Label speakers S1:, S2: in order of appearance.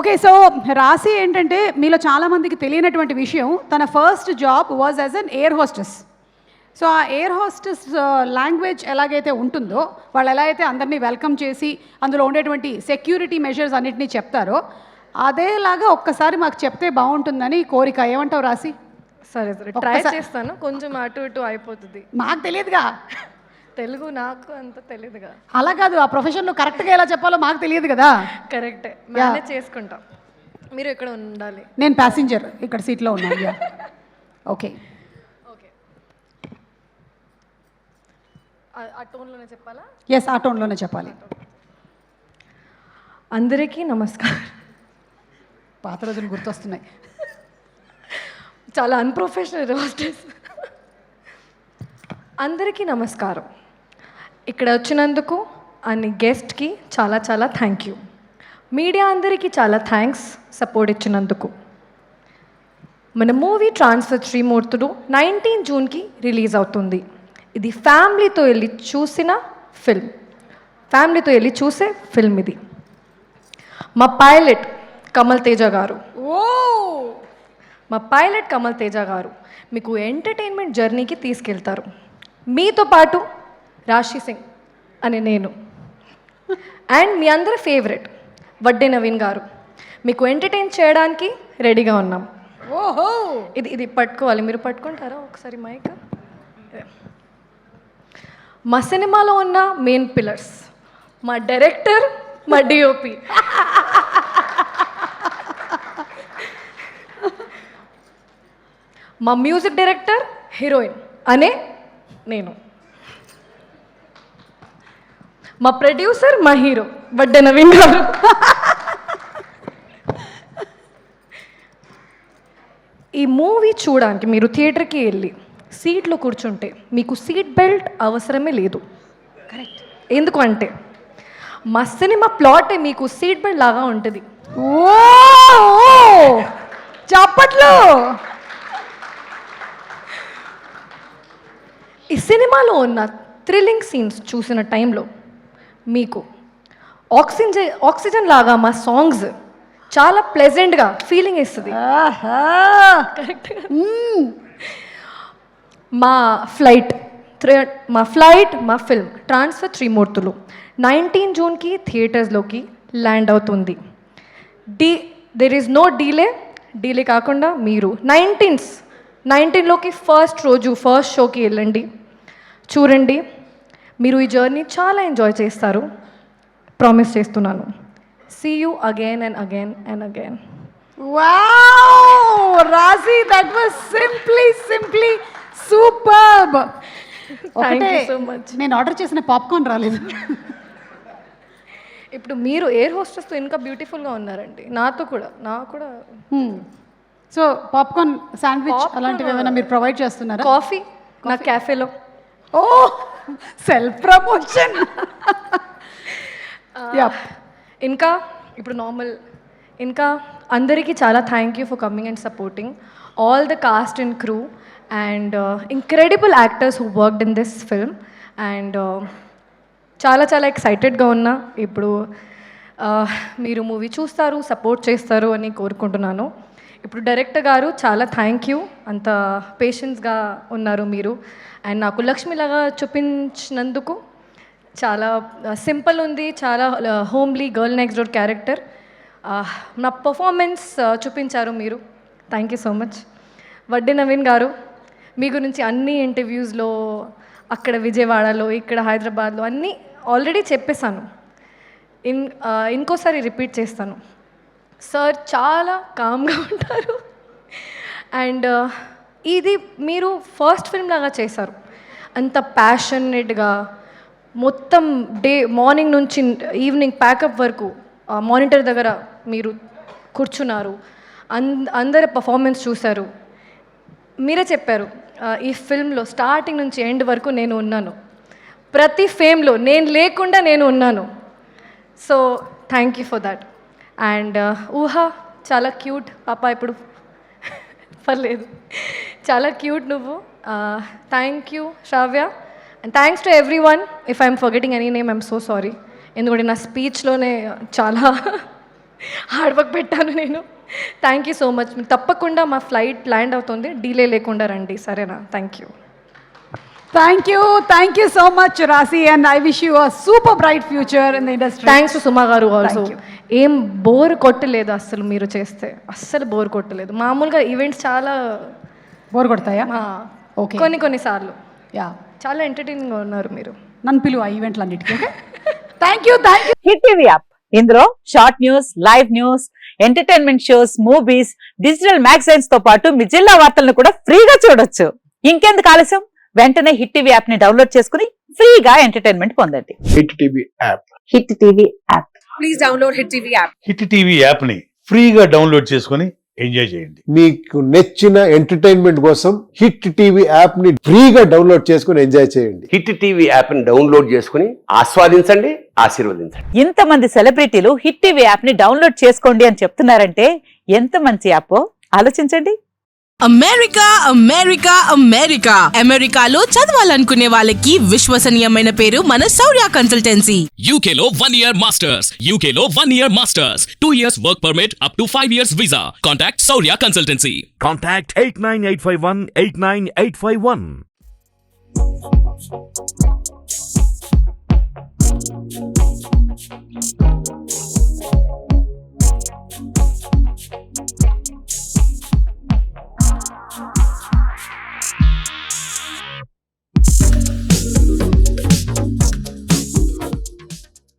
S1: Okay, so రాశి ఏంటంటే మీలో చాలామందికి తెలియనటువంటి విషయం, తన first job was as an air hostess. So ఆ ఎయిర్ హోస్టెస్ లాంగ్వేజ్ ఎలాగైతే ఉంటుందో, వాళ్ళు ఎలా అయితే అందరినీ వెల్కమ్ చేసి అందులో ఉండేటువంటి సెక్యూరిటీ మెజర్స్ అన్నిటినీ చెప్తారో, అదేలాగా ఒక్కసారి మాకు చెప్తే బాగుంటుందని కోరిక. ఏమంటావు రాశి?
S2: సరే సరే, ట్రై చేస్తాను. కొంచెం అటు ఇటు అయిపోతుంది.
S1: మాకు తెలియదుగా,
S2: తెలుగు నాకు అంత తెలియదుగా.
S1: అలా కాదు, ఆ ప్రొఫెషన్లో కరెక్ట్గా ఎలా చెప్పాలో మాకు తెలియదు కదా.
S2: కరెక్టే, మేనేజ్ చేసుకుంటాం. మీరు ఎక్కడ ఉండాలి?
S1: నేను ప్యాసింజర్, ఇక్కడ సీట్లో ఉన్నాను. ఓకే
S2: ఓకే, ఆ టోన్లోనే చెప్పాలా?
S1: ఎస్, ఆ టోన్లోనే చెప్పాలి.
S2: అందరికీ నమస్కారం.
S1: పాత రోజులు గుర్తొస్తున్నాయి.
S2: చాలా అన్ప్రొఫెషనల్ హోస్టెస్. అందరికీ నమస్కారం. ఇక్కడ వచ్చినందుకు అన్ని గెస్ట్కి చాలా చాలా థ్యాంక్ యూ. మీడియా అందరికీ చాలా థ్యాంక్స్ సపోర్ట్ ఇచ్చినందుకు. మన మూవీ ట్రాన్స్ఫర్ త్రిమూర్తులు 19 జూన్కి రిలీజ్ అవుతుంది. ఇది ఫ్యామిలీతో వెళ్ళి చూసిన ఫిల్మ్, ఫ్యామిలీతో వెళ్ళి చూసే ఫిల్మ్ ఇది. మా పైలట్ కమల్ తేజ గారు, మీకు ఎంటర్టైన్మెంట్ జర్నీకి తీసుకెళ్తారు. మీతో పాటు రాశి సింగ్ అనే నేను అండ్ మీ అందరి ఫేవరెట్ వడ్డే నవీన్ గారు మీకు ఎంటర్టైన్ చేయడానికి రెడీగా ఉన్నాం.
S1: ఓహో,
S2: ఇది పట్టుకోవాలి, మీరు పట్టుకుంటారా ఒకసారి మైక్? మా సినిమాలో ఉన్న మెయిన్ పిల్లర్స్, మా డైరెక్టర్, మా డిఓపి, మా మ్యూజిక్ డైరెక్టర్, హీరోయిన్ అనే నేను, మా ప్రొడ్యూసర్, మా హీరో వడ్డే నవీన్ గారు. ఈ మూవీ చూడడానికి మీరు థియేటర్కి వెళ్ళి సీట్లో కూర్చుంటే మీకు సీట్ బెల్ట్ అవసరమే లేదు. కరెక్ట్, ఎందుకు అంటే మా సినిమా ప్లాటే మీకు సీట్ బెల్ట్ లాగా ఉంటుంది.
S1: ఓ చప్పట్లు.
S2: ఈ సినిమాలో ఉన్న థ్రిల్లింగ్ సీన్స్ చూసిన టైంలో మీకు ఆక్సిజన్ లాగా మా సాంగ్స్ చాలా ప్లెజెంట్గా ఫీలింగ్ ఇస్తుంది. కరెక్ట్. మా ఫిల్మ్ ట్రాన్స్ఫర్ త్రిమూర్తులు 19 జూన్కి థియేటర్స్లోకి ల్యాండ్ అవుతుంది. దెర్ ఈజ్ నో డీలే కాకుండా మీరు 19లోకి ఫస్ట్ షోకి వెళ్ళండి, చూడండి. మీరు ఈ జర్నీ చాలా ఎంజాయ్ చేస్తారు, ప్రామిస్ చేస్తున్నాను. See you again and again and again.
S1: Wow Rashi, that was simply superb.
S2: Thank you so much.
S1: నేను ఆర్డర్ చేసిన పాప్కార్న్ రాలేదు.
S2: ఇప్పుడు మీరు ఎయిర్ హోస్టెస్తో ఇంకా బ్యూటిఫుల్గా ఉన్నారండి. నాకు కూడా
S1: సో పాప్కార్న్, శాండ్విచ్ అలాంటివి ఏమైనా మీరు ప్రొవైడ్ చేస్తున్నారా?
S2: కాఫీ నా క్యాఫేలో.
S1: ఓ సెల్ఫ్ ప్రమోషన్.
S2: ఇంకా ఇప్పుడు ఇంకా అందరికీ చాలా thank you for coming and supporting all the cost and crew and incredible actors who worked in this film. And చాలా చాలా ఎక్సైటెడ్గా ఉన్నా. ఇప్పుడు మీరు మూవీ చూస్తారు, సపోర్ట్ చేస్తారు అని కోరుకుంటున్నాను. ఇప్పుడు డైరెక్టర్ గారు చాలా థ్యాంక్ యూ, అంత పేషెన్స్గా ఉన్నారు మీరు. అండ్ నాకు లక్ష్మిలాగా చూపించినందుకు, చాలా సింపుల్ ఉంది, చాలా homely girl next door character. నా పర్ఫార్మెన్స్ చూపించారు మీరు. Thank you so much. Vadde Naveen గారు, మీ గురించి అన్ని ఇంటర్వ్యూస్లో, అక్కడ విజయవాడలో, ఇక్కడ హైదరాబాద్లో అన్నీ ఆల్రెడీ చెప్పేశాను. ఇంకోసారి రిపీట్ చేస్తాను. సార్ చాలా కామ్గా ఉంటారు అండ్ ఇది మీరు ఫస్ట్ ఫిల్మ్ లాగా చేశారు. అంత ప్యాషనేట్గా మొత్తం మార్నింగ్ నుంచి ఈవినింగ్ ప్యాకప్ వరకు మానిటర్ దగ్గర మీరు కూర్చున్నారు, అందరి పర్ఫార్మెన్స్ చూశారు. మీరే చెప్పారు ఈ ఫిల్మ్లో స్టార్టింగ్ నుంచి ఎండ్ వరకు నేను ఉన్నాను, ప్రతి ఫేమ్లో నేను లేకుండా నేను ఉన్నాను. So thank you for that. And Uha చాలా క్యూట్ పాప, ఇప్పుడు పర్లేదు, చాలా క్యూట్ నువ్వు. Thank you Shravya, and thanks to everyone. If I'm forgetting any name I'm so sorry, ఎందుకంటే నా స్పీచ్లోనే చాలా హార్డ్ వర్క్ పెట్టాను నేను. Thank you so much. తప్పకుండా మా ఫ్లైట్ ల్యాండ్ అవుతుంది, డీలే లేకుండా రండి, సరేనా? Thank you.
S1: Thank you so much Rashi, and I wish you a super bright future in the industry.
S2: Thanks Suma garu also.
S1: Thank you.
S2: ఏం బోర్ కొట్టలేదు అస్సలు, మీరు చేస్తే అస్సలు బోర్ కొట్టలేదు. మామూలుగా ఈవెంట్స్ చాలా
S1: బోర్ కొడతాయా? ఓకే,
S2: కొన్నిసార్లు
S1: యా,
S2: చాలా ఎంటర్టైనింగ్గా ఉన్నారు మీరు.
S1: నన్ను పిలువ ఆ ఈవెంట్లు అన్నిటికీ. Okay, thank you.
S3: Hit TV app, ఇందులో short news, live news, entertainment shows, movies, digital magazines తో పాటు మీ జిల్లా వార్తలను కూడా ఫ్రీగా చూడొచ్చు. ఇంకెందుకు ఆలస్యం, వెంటనే హిట్ టీవీ యాప్ ని డౌన్లోడ్ చేసుకుని ఫ్రీగా ఎంటర్టైన్మెంట్ పొందండి.
S4: Hit TV app.
S3: Hit TV app.
S5: Please download Hit TV app.
S6: Hit TV యాప్ని ఫ్రీగా డౌన్లోడ్ చేసుకొని ఎంజాయ్ చేయండి.
S4: మీకు నచ్చిన ఎంటర్టైన్మెంట్ కోసం హిట్ టీవీ యాప్ ని ఫ్రీగా డౌన్లోడ్ చేసుకుని ఎంజాయ్ చేయండి.
S7: హిట్ టీవీ యాప్ని డౌన్లోడ్ చేసుకుని ఆస్వాదించండి, ఆశీర్వదించండి.
S3: ఇంతమంది సెలబ్రిటీలు హిట్ టీవీ యాప్ ని డౌన్లోడ్ చేసుకోండి అని చెప్తున్నారంటే ఎంత మంచి యాప్ ఆలోచించండి.
S8: అమెరికా అమెరికా అమెరికా అమెరికాలో చదవాలనుకునే వాళ్ళకి విశ్వసనీయమైన పేరు మన శౌర్య కన్సల్టెన్సీ.
S9: UK లో 1 year masters. UK లో 1 year masters. 2 years work permit up to 5 years visa. Contact Saurya Consultancy.
S10: Contact 89851 89851.